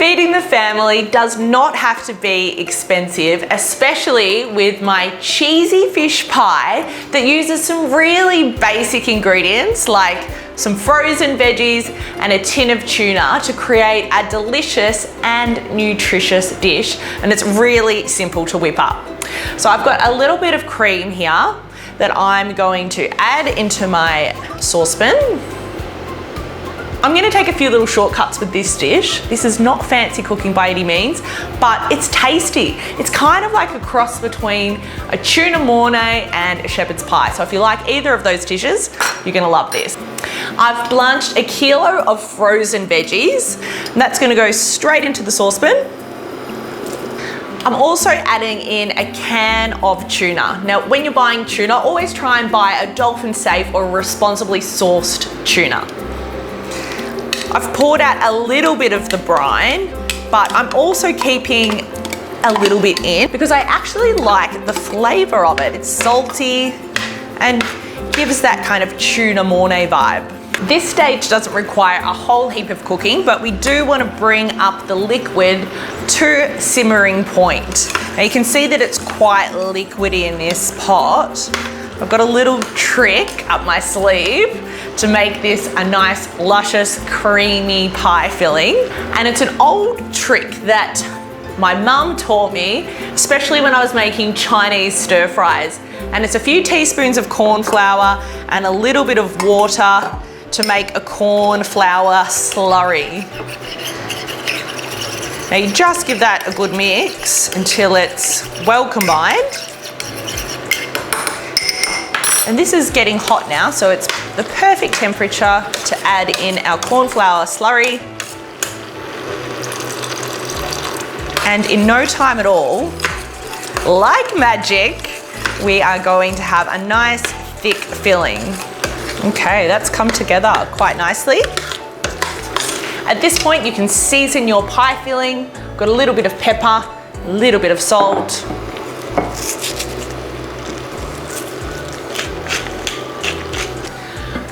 Feeding the family does not have to be expensive, especially with my cheesy fish pie that uses some really basic ingredients like some frozen veggies and a tin of tuna to create a delicious and nutritious dish, and it's really simple to whip up. So I've got a little bit of cream here that I'm going to add into my saucepan. I'm gonna take a few little shortcuts with this dish. This is not fancy cooking by any means, but it's tasty. It's kind of like a cross between a tuna mornay and a shepherd's pie. So if you like either of those dishes, you're gonna love this. I've blanched a kilo of frozen veggies, and that's gonna go straight into the saucepan. I'm also adding in a can of tuna. Now, when you're buying tuna, always try and buy a dolphin safe or responsibly sourced tuna. I've poured out a little bit of the brine, but I'm also keeping a little bit in because I actually like the flavor of it. It's salty and gives that kind of tuna mornay vibe. This stage doesn't require a whole heap of cooking, but we do want to bring up the liquid to simmering point. Now you can see that it's quite liquidy in this pot. I've got a little trick up my sleeve to make this a nice, luscious, creamy pie filling. And it's an old trick that my mum taught me, especially when I was making Chinese stir fries. And it's a few teaspoons of corn flour and a little bit of water to make a corn flour slurry. Now you just give that a good mix until it's well combined. And this is getting hot now, so it's the perfect temperature to add in our corn flour slurry. And in no time at all, like magic, we are going to have a nice thick filling. Okay, that's come together quite nicely. At this point, you can season your pie filling. Got a little bit of pepper, a little bit of salt.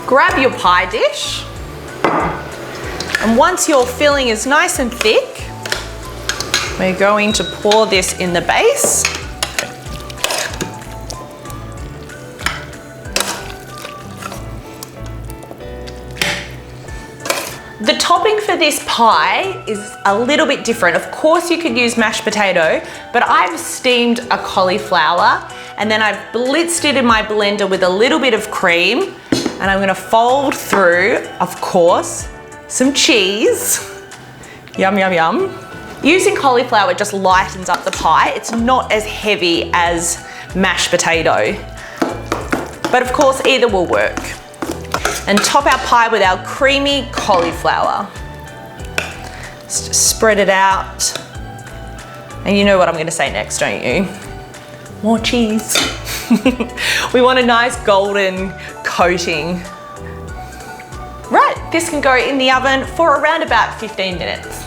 Grab your pie dish, and once your filling is nice and thick, we're going to pour this in the base. The topping for this pie is a little bit different. Of course you could use mashed potato, but I've steamed a cauliflower and then I've blitzed it in my blender with a little bit of cream, and I'm gonna fold through, of course, some cheese. Yum, yum, yum. Using cauliflower just lightens up the pie. It's not as heavy as mashed potato, but of course either will work. And top our pie with our creamy cauliflower. Just spread it out. And you know what I'm gonna say next, don't you? More cheese. We want a nice golden coating. Right, this can go in the oven for around about 15 minutes.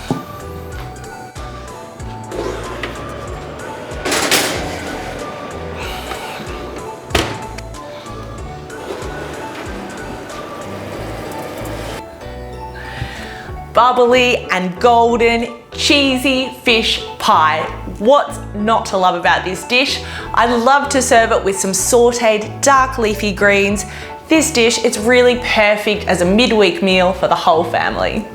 Bubbly and golden, cheesy fish pie. What's not to love about this dish? I love to serve it with some sauteed dark leafy greens. This dish is really perfect as a midweek meal for the whole family.